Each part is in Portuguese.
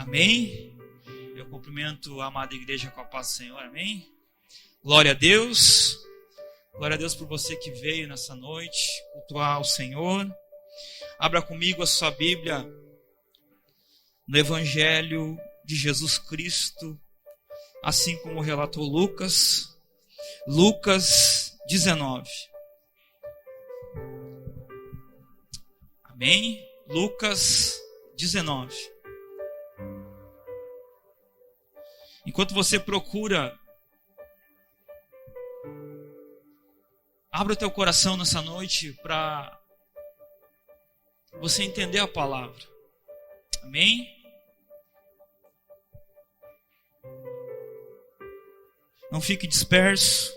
Amém? Eu cumprimento a amada igreja com a paz do Senhor, amém? Glória a Deus. Glória a Deus por você que veio nessa noite cultuar o Senhor. Abra comigo a sua Bíblia no Evangelho de Jesus Cristo, assim como relatou Lucas. Lucas 19. Amém? Lucas 19. Enquanto você procura, abra o teu coração nessa noite para você entender a palavra. Amém? Não fique disperso.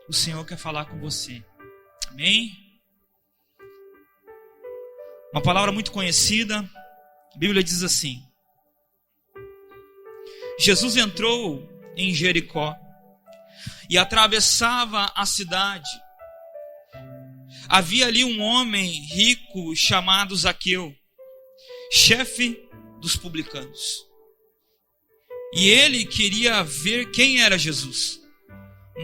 O Senhor quer falar com você. Amém? Uma palavra muito conhecida. A Bíblia diz assim: Jesus entrou em Jericó e atravessava a cidade. Havia ali um homem rico chamado Zaqueu, chefe dos publicanos. E ele queria ver quem era Jesus,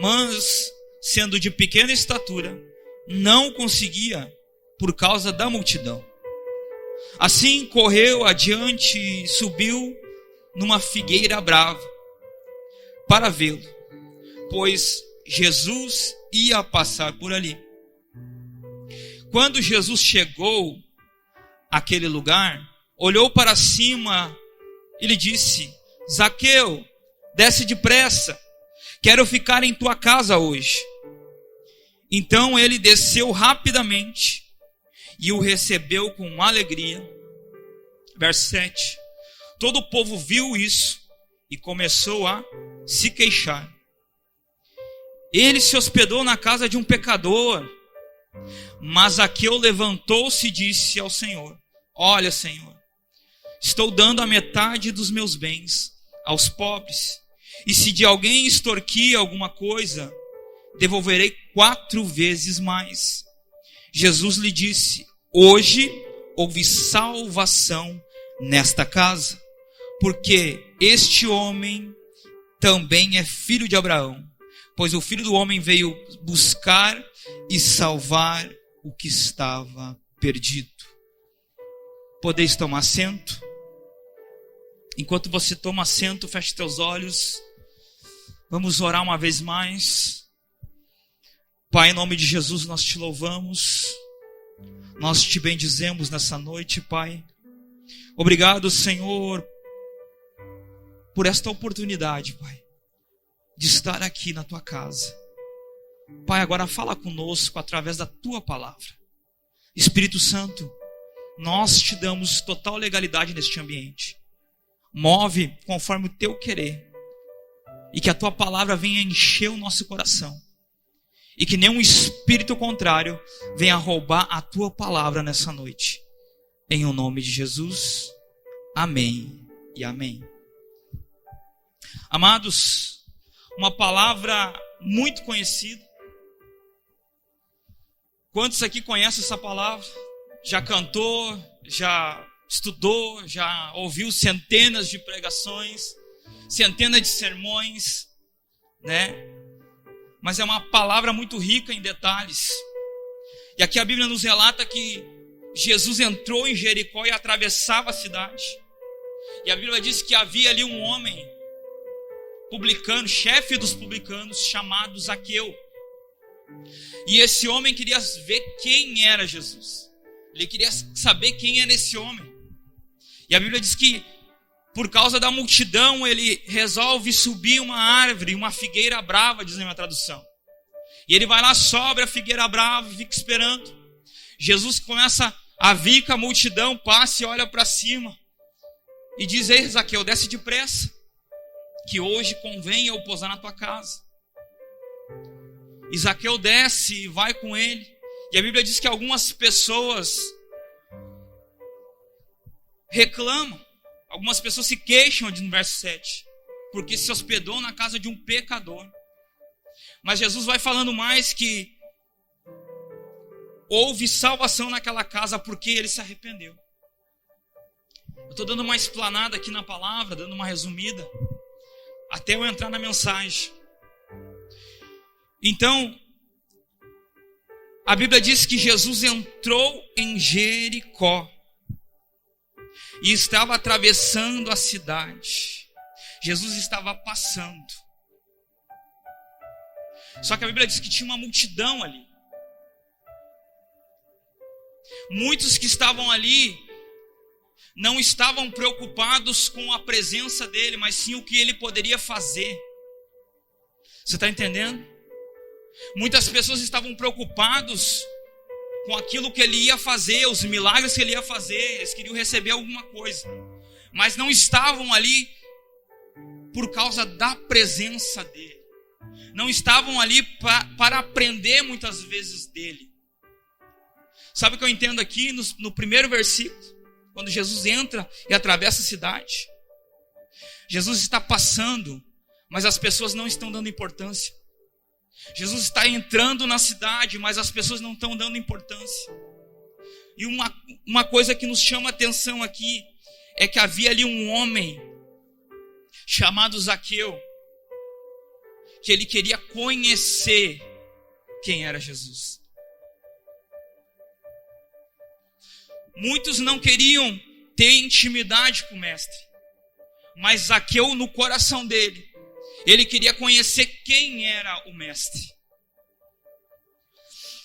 mas, sendo de pequena estatura, não conseguia por causa da multidão. Assim correu adiante e subiu numa figueira brava para vê-lo, pois Jesus ia passar por ali. Quando Jesus chegou àquele lugar, olhou para cima e lhe disse: Zaqueu, desce depressa, quero ficar em tua casa hoje. Então ele desceu rapidamente e o recebeu com alegria. Verso 7. Todo o povo viu isso e começou a se queixar. Ele se hospedou na casa de um pecador. Mas Zaqueu levantou-se e disse ao Senhor: Olha, Senhor, estou dando a metade dos meus bens aos pobres. E se de alguém extorquir alguma coisa, devolverei 4 vezes mais. Jesus lhe disse: Hoje houve salvação nesta casa, porque este homem também é filho de Abraão, pois o Filho do Homem veio buscar e salvar o que estava perdido. Podeis tomar assento? Enquanto você toma assento, feche teus olhos. Vamos orar uma vez mais. Pai, em nome de Jesus, nós te louvamos. Nós te bendizemos nessa noite, Pai. Obrigado, Senhor, por esta oportunidade, Pai, de estar aqui na tua casa. Pai, agora fala conosco através da tua palavra. Espírito Santo, nós te damos total legalidade neste ambiente. Move conforme o teu querer. E que a tua palavra venha encher o nosso coração. E que nenhum espírito contrário venha roubar a tua palavra nessa noite. Em o nome de Jesus. Amém e amém. Amados, uma palavra muito conhecida. Quantos aqui conhecem essa palavra? Já cantou, já estudou, já ouviu centenas de pregações, centenas de sermões, né? Mas é uma palavra muito rica em detalhes. E aqui a Bíblia nos relata que Jesus entrou em Jericó e atravessava a cidade. E a Bíblia diz que havia ali um homem publicano, chefe dos publicanos, chamado Zaqueu. E esse homem queria ver quem era Jesus. Ele queria saber quem era esse homem. E a Bíblia diz que, por causa da multidão, ele resolve subir uma árvore, uma figueira brava, diz a minha tradução. E ele vai lá, sobe a figueira brava e fica esperando. Jesus começa a vir com a multidão, passa e olha para cima. E diz: Ei, Zaqueu, desce depressa, que hoje convém eu pousar na tua casa. E Zaqueu desce e vai com ele. E a Bíblia diz que algumas pessoas reclamam. Algumas pessoas se queixam, no verso 7, porque se hospedou na casa de um pecador. Mas Jesus vai falando mais que houve salvação naquela casa porque ele se arrependeu. Eu estou dando uma explanada aqui na palavra, dando uma resumida, até eu entrar na mensagem. Então, a Bíblia diz que Jesus entrou em Jericó e estava atravessando a cidade. Jesus estava passando. Só que a Bíblia diz que tinha uma multidão ali. Muitos que estavam ali não estavam preocupados com a presença dele, mas sim o que ele poderia fazer. Você está entendendo? Muitas pessoas estavam preocupados com aquilo que ele ia fazer, os milagres que ele ia fazer. Eles queriam receber alguma coisa, mas não estavam ali por causa da presença dele. Não estavam ali para aprender muitas vezes dele. Sabe o que eu entendo aqui no primeiro versículo? Quando Jesus entra e atravessa a cidade. Jesus está passando, mas as pessoas não estão dando importância. Jesus está entrando na cidade, mas as pessoas não estão dando importância. E uma coisa que nos chama a atenção aqui é que havia ali um homem chamado Zaqueu, que ele queria conhecer quem era Jesus. Muitos não queriam ter intimidade com o mestre, mas Zaqueu, no coração dele, ele queria conhecer quem era o mestre.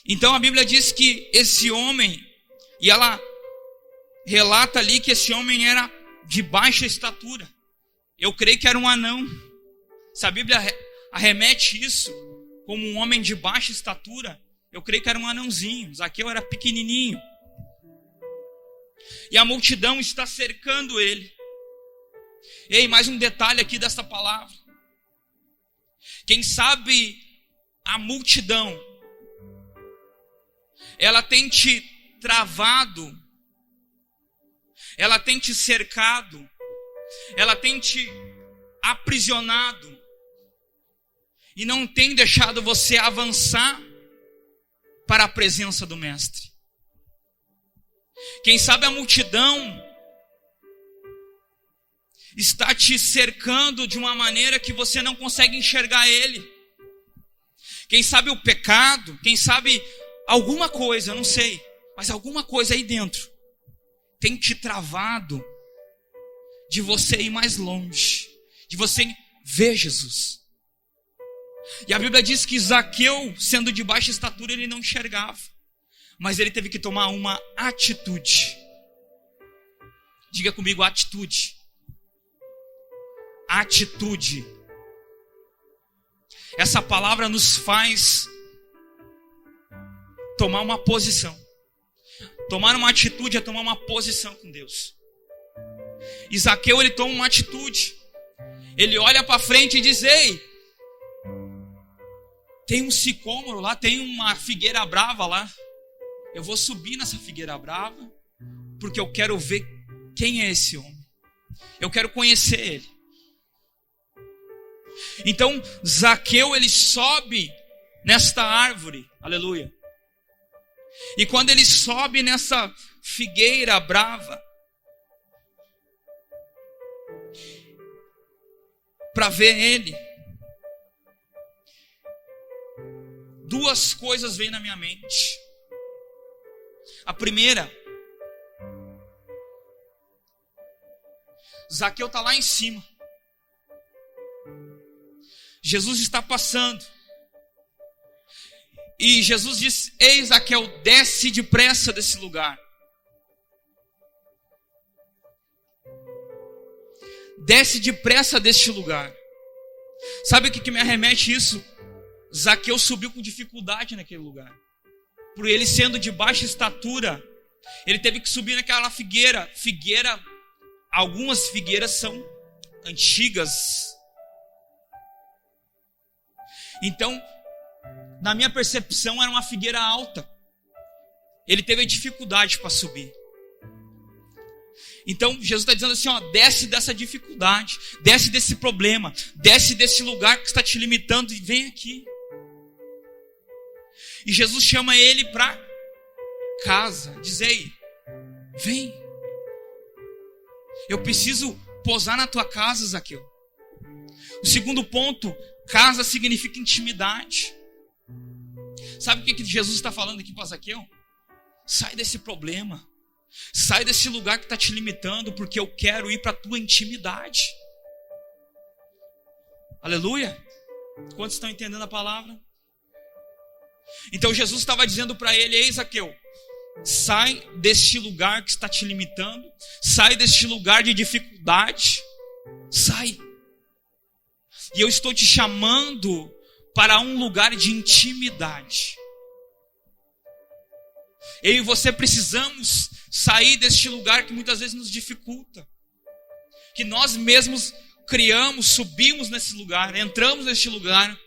Então a Bíblia diz que esse homem, e ela relata ali que esse homem era de baixa estatura. Eu creio que era um anão. Se a Bíblia arremete isso como um homem de baixa estatura, eu creio que era um anãozinho. Zaqueu era pequenininho. E a multidão está cercando ele. Ei, mais um detalhe aqui desta palavra. Quem sabe a multidão, ela tem te travado, ela tem te cercado, ela tem te aprisionado e não tem deixado você avançar para a presença do Mestre. Quem sabe a multidão está te cercando de uma maneira que você não consegue enxergar ele. Quem sabe o pecado, quem sabe alguma coisa, eu não sei, mas alguma coisa aí dentro tem te travado de você ir mais longe, de você ver Jesus. E a Bíblia diz que Zaqueu, sendo de baixa estatura, ele não enxergava, mas ele teve que tomar uma atitude. Diga comigo, atitude. Atitude. Essa palavra nos faz tomar uma posição. Tomar uma atitude é tomar uma posição com Deus. E Zaqueu, ele toma uma atitude. Ele olha para frente e diz: ei, tem um sicômoro lá, tem uma figueira brava lá. Eu vou subir nessa figueira brava, porque eu quero ver quem é esse homem. Eu quero conhecer ele. Então Zaqueu, ele sobe nesta árvore, aleluia. E quando ele sobe nessa figueira brava, para ver ele, duas coisas vêm na minha mente. A primeira, Zaqueu está lá em cima. Jesus está passando. E Jesus diz: ei, Zaqueu, desce depressa desse lugar. Desce depressa deste lugar. Sabe o que me arremete isso? Zaqueu subiu com dificuldade naquele lugar. Por ele sendo de baixa estatura, ele teve que subir naquela figueira. Algumas figueiras são antigas. Então, na minha percepção, era uma figueira alta. Ele teve dificuldade para subir. Então, Jesus está dizendo assim, ó, desce dessa dificuldade, desce desse problema, desce desse lugar que está te limitando e vem aqui. E Jesus chama ele para casa, diz: ei, vem. Eu preciso posar na tua casa, Zaqueu. O segundo ponto, casa significa intimidade. Sabe o que Jesus está falando aqui para Zaqueu? Sai desse problema. Sai desse lugar que está te limitando, porque eu quero ir para a tua intimidade. Aleluia. Quantos estão entendendo a palavra? Então Jesus estava dizendo para ele: ei, Zaqueu, sai deste lugar que está te limitando. Sai deste lugar de dificuldade. Sai. E eu estou te chamando para um lugar de intimidade. Eu e você precisamos sair deste lugar que muitas vezes nos dificulta. Que nós mesmos criamos, subimos nesse lugar, entramos neste lugar.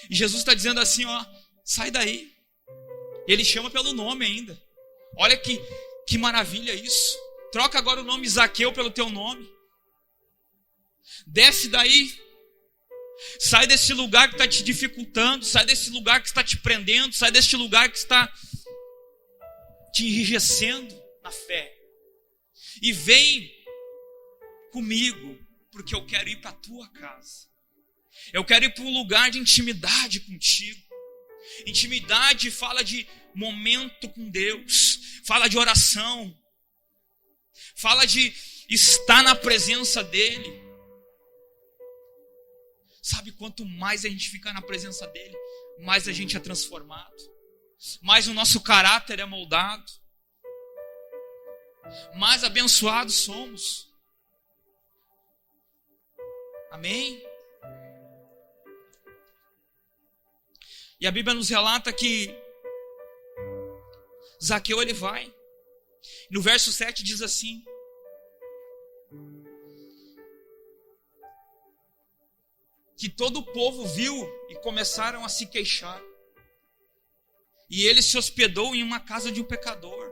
E Jesus está dizendo assim, ó, sai daí. Ele chama pelo nome ainda. Olha que maravilha isso. Troca agora o nome Zaqueu pelo teu nome. Desce daí. Sai desse lugar que está te dificultando. Sai desse lugar que está te prendendo. Sai desse lugar que está te enrijecendo na fé. E vem comigo, porque eu quero ir para a tua casa. Eu quero ir para um lugar de intimidade contigo. Intimidade fala de momento com Deus. Fala de oração. Fala de estar na presença dEle. Sabe, quanto mais a gente ficar na presença dEle, mais a gente é transformado. Mais o nosso caráter é moldado. Mais abençoados somos. Amém? E a Bíblia nos relata que Zaqueu ele vai. No verso 7 diz assim: que todo o povo viu e começaram a se queixar. E ele se hospedou em uma casa de um pecador.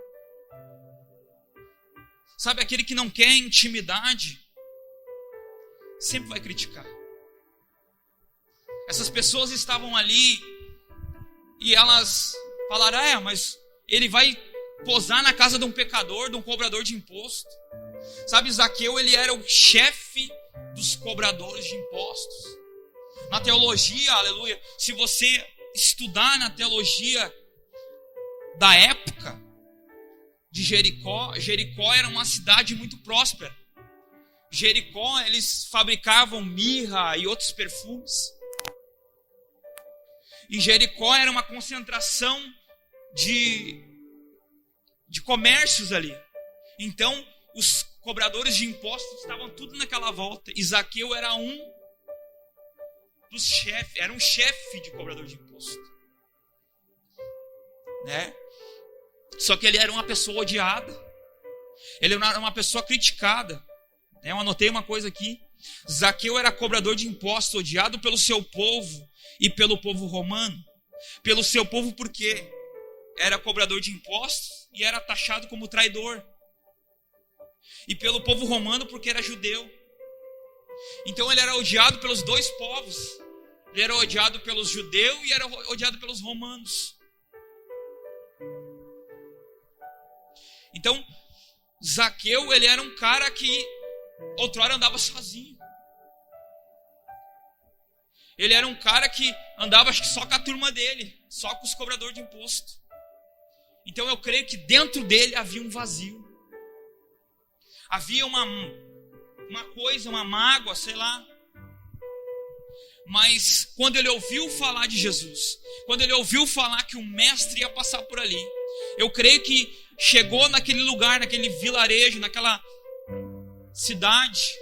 Sabe, aquele que não quer intimidade sempre vai criticar. Essas pessoas estavam ali e elas falaram: mas ele vai posar na casa de um pecador, de um cobrador de imposto. Sabe, Zaqueu, ele era o chefe dos cobradores de impostos. Na teologia, aleluia, se você estudar na teologia da época de Jericó, Jericó era uma cidade muito próspera. Jericó, eles fabricavam mirra e outros perfumes. E Jericó era uma concentração de comércios ali. Então, os cobradores de impostos estavam tudo naquela volta. E Zaqueu era um dos chefes, era um chefe de cobrador de imposto. Né? Só que ele era uma pessoa odiada. Ele era uma pessoa criticada. Eu anotei uma coisa aqui. Zaqueu era cobrador de impostos, odiado pelo seu povo e pelo povo romano. Pelo seu povo porque era cobrador de impostos e era taxado como traidor. E pelo povo romano porque era judeu. Então ele era odiado pelos dois povos. Ele era odiado pelos judeus e era odiado pelos romanos. Então, Zaqueu, ele era um cara que outrora andava sozinho. Ele era um cara que andava, acho que só com a turma dele, só com os cobradores de imposto. Então eu creio que dentro dele havia um vazio. Havia uma coisa, uma mágoa, sei lá. Mas quando ele ouviu falar de Jesus, quando ele ouviu falar que o mestre ia passar por ali, eu creio que chegou naquele lugar, naquele vilarejo, naquela cidade,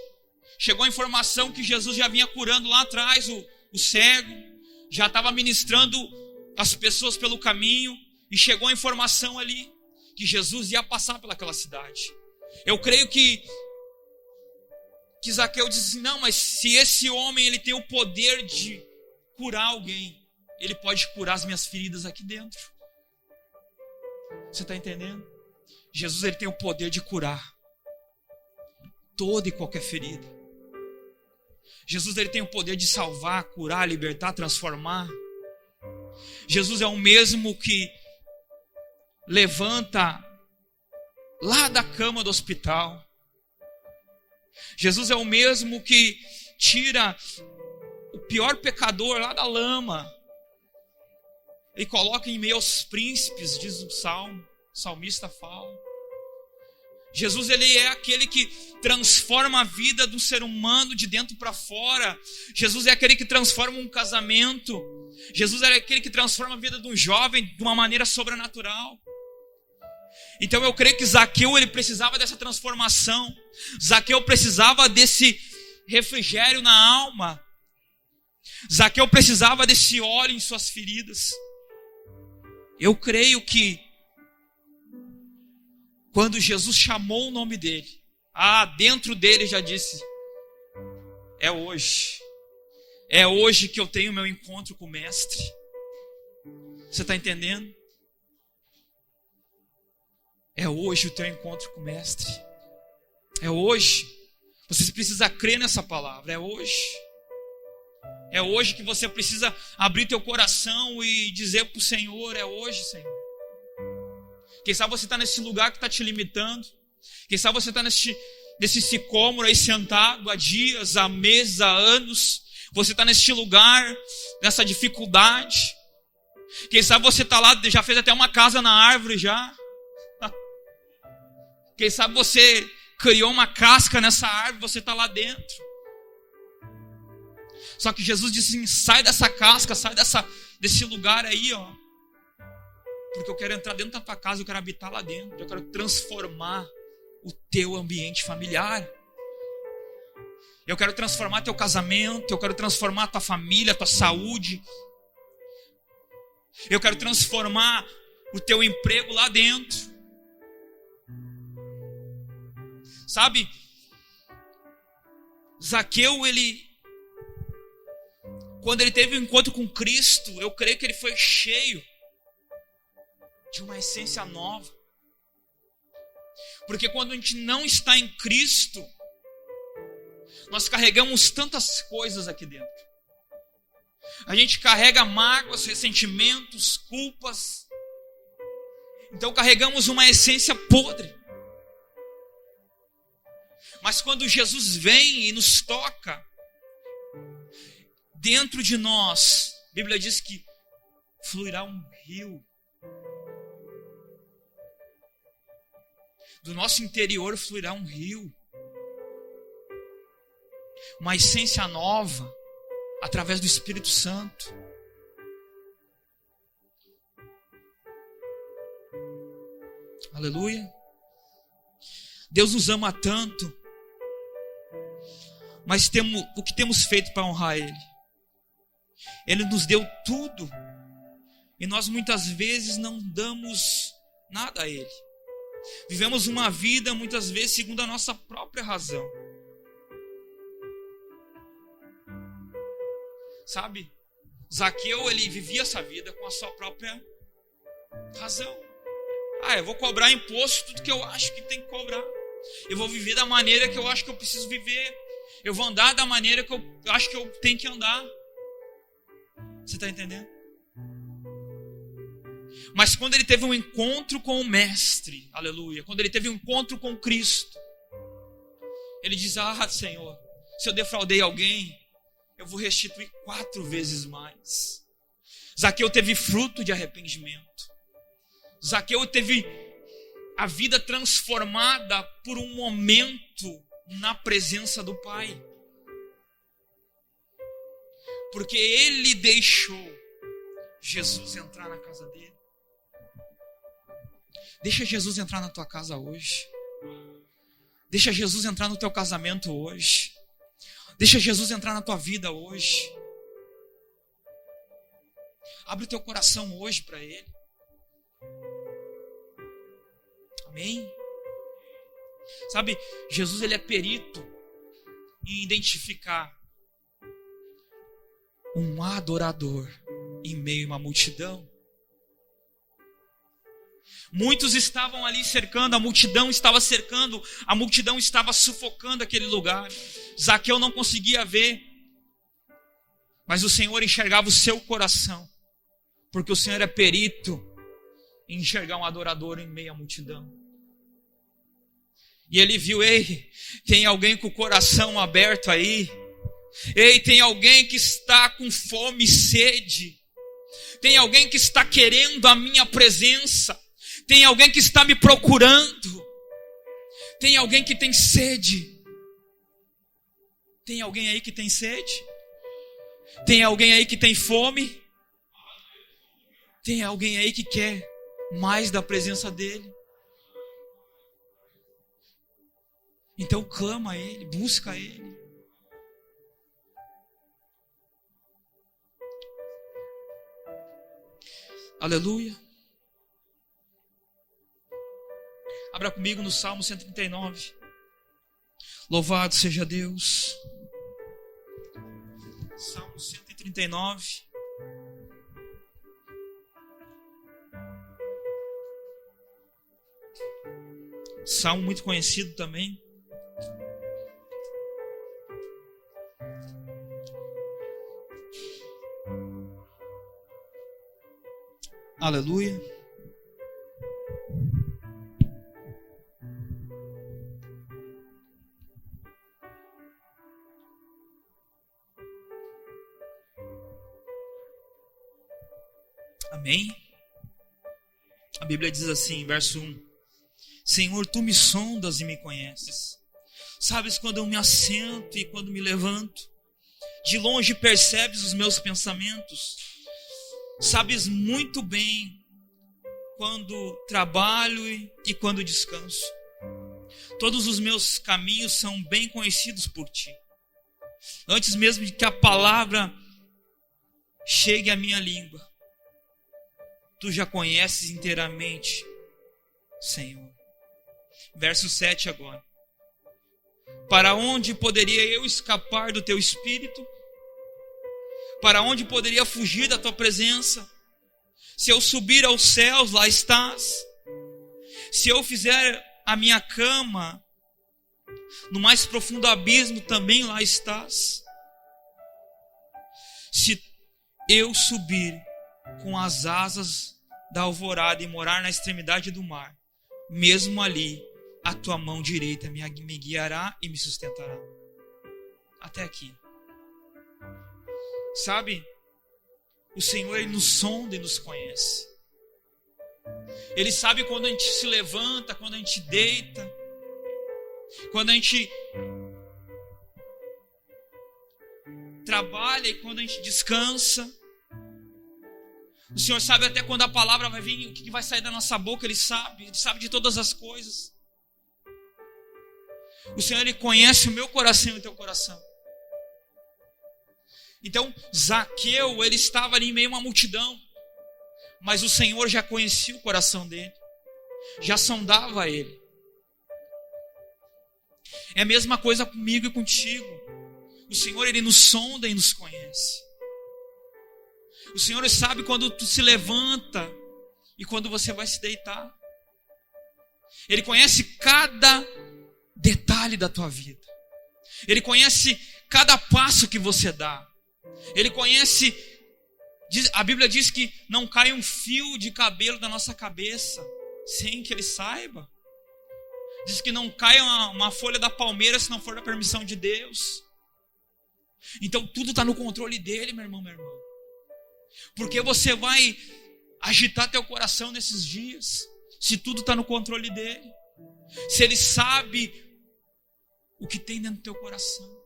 chegou a informação que Jesus já vinha curando lá atrás o cego, já estava ministrando as pessoas pelo caminho, e chegou a informação ali que Jesus ia passar pelaquela cidade. Eu creio que Zaqueu disse assim: não, mas se esse homem ele tem o poder de curar alguém, ele pode curar as minhas feridas aqui dentro. Você está entendendo? Jesus ele tem o poder de curar toda e qualquer ferida. Jesus ele tem o poder de salvar, curar, libertar, transformar. Jesus é o mesmo que levanta lá da cama do hospital. Jesus é o mesmo que tira o pior pecador lá da lama e coloca em meio aos príncipes, diz o salmista fala. Jesus, ele é aquele que transforma a vida do ser humano de dentro para fora. Jesus é aquele que transforma um casamento. Jesus é aquele que transforma a vida de um jovem de uma maneira sobrenatural. Então eu creio que Zaqueu, ele precisava dessa transformação. Zaqueu precisava desse refrigério na alma. Zaqueu precisava desse óleo em suas feridas. Eu creio que quando Jesus chamou o nome dele, dentro dele já disse: é hoje. É hoje que eu tenho meu encontro com o Mestre. Você está entendendo? É hoje o teu encontro com o Mestre. É hoje. Você precisa crer nessa palavra. É hoje. É hoje que você precisa abrir teu coração e dizer para o Senhor: é hoje, Senhor. Quem sabe você está nesse lugar que está te limitando. Quem sabe você está nesse sicômoro aí sentado há dias, há meses, há anos. Você está nesse lugar, nessa dificuldade. Quem sabe você está lá, já fez até uma casa na árvore já. Quem sabe você criou uma casca nessa árvore, você está lá dentro. Só que Jesus disse assim: sai dessa casca, sai desse lugar aí, ó. Porque eu quero entrar dentro da tua casa, eu quero habitar lá dentro. Eu quero transformar o teu ambiente familiar. Eu quero transformar teu casamento, eu quero transformar a tua família, a tua saúde. Eu quero transformar o teu emprego lá dentro. Sabe? Zaqueu, quando ele teve um encontro com Cristo, eu creio que ele foi cheio de uma essência nova. Porque quando a gente não está em Cristo, nós carregamos tantas coisas aqui dentro. A gente carrega mágoas, ressentimentos, culpas. Então carregamos uma essência podre. Mas quando Jesus vem e nos toca, dentro de nós, a Bíblia diz que fluirá um rio. Do nosso interior fluirá um rio. Uma essência nova, através do Espírito Santo. Aleluia. Deus nos ama tanto, mas o que temos feito para honrar Ele? Ele nos deu tudo, e nós muitas vezes não damos nada a Ele. Vivemos uma vida muitas vezes segundo a nossa própria razão. Sabe? Zaqueu, ele vivia essa vida com a sua própria razão. Eu vou cobrar imposto, tudo que eu acho que tem que cobrar. Eu vou viver da maneira que eu acho que eu preciso viver. Eu vou andar da maneira que eu acho que eu tenho que andar. Você está entendendo? Mas quando ele teve um encontro com o Mestre, aleluia, quando ele teve um encontro com Cristo, ele diz: Senhor, se eu defraudei alguém, eu vou restituir 4 vezes mais. Zaqueu teve fruto de arrependimento. Zaqueu teve a vida transformada por um momento na presença do Pai. Porque ele deixou Jesus entrar na casa dele. Deixa Jesus entrar na tua casa hoje. Deixa Jesus entrar no teu casamento hoje. Deixa Jesus entrar na tua vida hoje. Abre o teu coração hoje para Ele. Amém? Sabe, Jesus, ele é perito em identificar um adorador em meio a uma multidão. Muitos estavam ali cercando, a multidão estava cercando, a multidão estava sufocando aquele lugar. Zaqueu não conseguia ver, mas o Senhor enxergava o seu coração, porque o Senhor é perito em enxergar um adorador em meio à multidão. E ele viu, ei, tem alguém com o coração aberto aí. Ei, tem alguém que está com fome e sede. Tem alguém que está querendo a minha presença. Tem alguém que está me procurando. Tem alguém que tem sede. Tem alguém aí que tem sede? Tem alguém aí que tem fome? Tem alguém aí que quer mais da presença dele? Então clama a ele, busca a ele. Aleluia. Abra comigo no Salmo 139. Louvado seja Deus. Salmo 139. Salmo muito conhecido também. Aleluia. Amém. A Bíblia diz assim, verso 1: Senhor, tu me sondas e me conheces. Sabes quando eu me assento e quando me levanto. De longe percebes os meus pensamentos. Sabes muito bem quando trabalho e quando descanso. Todos os meus caminhos são bem conhecidos por ti. Antes mesmo de que a palavra chegue à minha língua, tu já conheces inteiramente, Senhor. Verso 7 agora. Para onde poderia eu escapar do teu espírito? Para onde poderia fugir da tua presença? Se eu subir aos céus, lá estás. Se eu fizer a minha cama no mais profundo abismo, também lá estás. Se eu subir com as asas da alvorada e morar na extremidade do mar, mesmo ali a tua mão direita me guiará e me sustentará. Até aqui. Sabe, o Senhor, Ele nos sonda e nos conhece. Ele sabe quando a gente se levanta, quando a gente deita, quando a gente trabalha e quando a gente descansa. O Senhor sabe até quando a palavra vai vir, o que vai sair da nossa boca, Ele sabe de todas as coisas. O Senhor, Ele conhece o meu coração e o teu coração. Então, Zaqueu, ele estava ali em meio a uma multidão, mas o Senhor já conhecia o coração dele, já sondava ele. É a mesma coisa comigo e contigo. O Senhor, Ele nos sonda e nos conhece. O Senhor sabe quando tu se levanta e quando você vai se deitar. Ele conhece cada detalhe da tua vida. Ele conhece cada passo que você dá. Ele conhece, a Bíblia diz que não cai um fio de cabelo da nossa cabeça sem que Ele saiba. Diz que não cai uma folha da palmeira se não for da permissão de Deus. Então tudo está no controle dEle, meu irmão, minha irmã. Porque você vai agitar teu coração nesses dias, se tudo está no controle dEle. Se Ele sabe o que tem dentro do teu coração.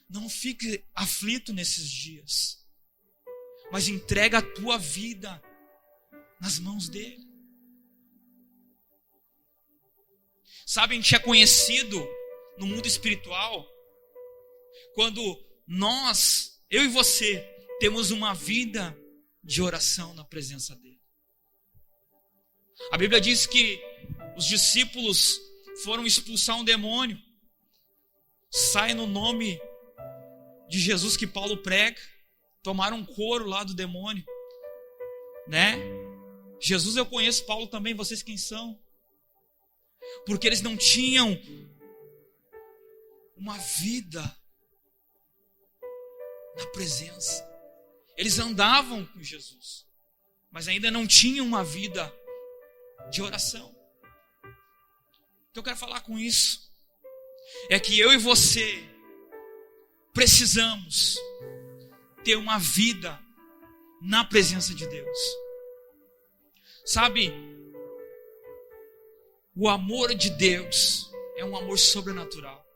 Não fique aflito nesses dias, mas entrega a tua vida nas mãos dEle. Sabe, a gente é conhecido no mundo espiritual quando nós, eu e você, temos uma vida de oração na presença dEle. A Bíblia diz que os discípulos foram expulsar um demônio. Sai no nome de Jesus que Paulo prega. Tomaram um couro lá do demônio, né? Jesus eu conheço, Paulo também, vocês quem são? Porque eles não tinham uma vida na presença. Eles andavam com Jesus, mas ainda não tinham uma vida de oração. que eu quero falar com isso é que eu e você precisamos ter uma vida na presença de Deus. Sabe, o amor de Deus é um amor sobrenatural.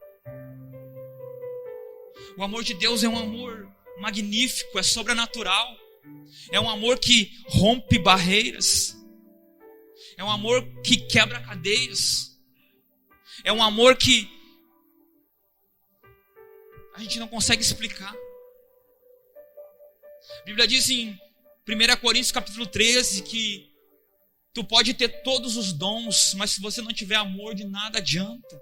O amor de Deus é um amor magnífico, é sobrenatural. É um amor que rompe barreiras. É um amor que quebra cadeias. É um amor que a gente não consegue explicar. A Bíblia diz em 1 Coríntios capítulo 13 que tu pode ter todos os dons, mas se você não tiver amor, de nada adianta.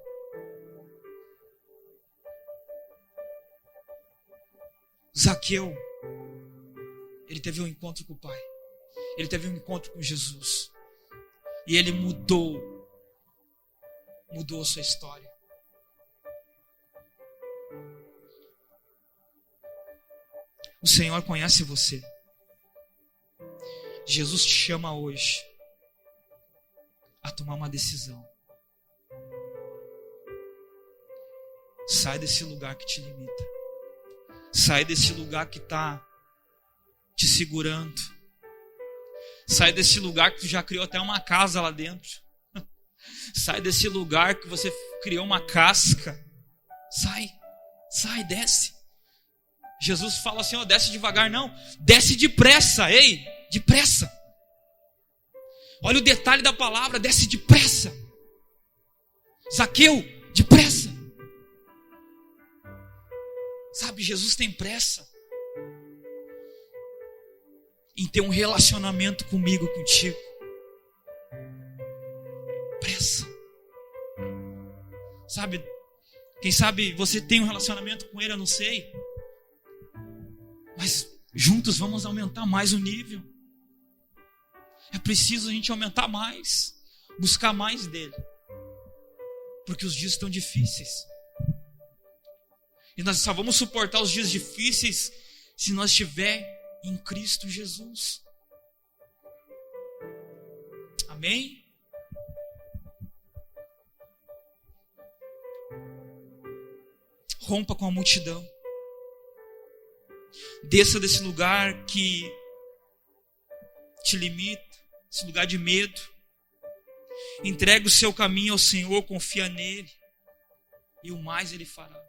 Zaqueu, ele teve um encontro com o Pai. Ele teve um encontro com Jesus. E ele mudou a sua história. O Senhor conhece você. Jesus te chama hoje a tomar uma decisão. Sai desse lugar que te limita. Sai desse lugar que está te segurando. Sai desse lugar que tu já criou até uma casa lá dentro. Sai desse lugar que você criou uma casca. Sai, desce. Jesus fala assim, desce devagar, não. Desce depressa, ei, depressa. Olha o detalhe da palavra, desce depressa. Zaqueu, depressa. Sabe, Jesus tem pressa em ter um relacionamento comigo, contigo. Pressa. Sabe, quem sabe você tem um relacionamento com Ele, eu não sei. Mas juntos vamos aumentar mais o nível. É preciso a gente aumentar mais, buscar mais dele. Porque os dias estão difíceis. E nós só vamos suportar os dias difíceis se nós estiver em Cristo Jesus. Amém? Rompa com a multidão. Desça desse lugar que te limita, esse lugar de medo. Entregue o seu caminho ao Senhor, confia nele, e o mais Ele fará.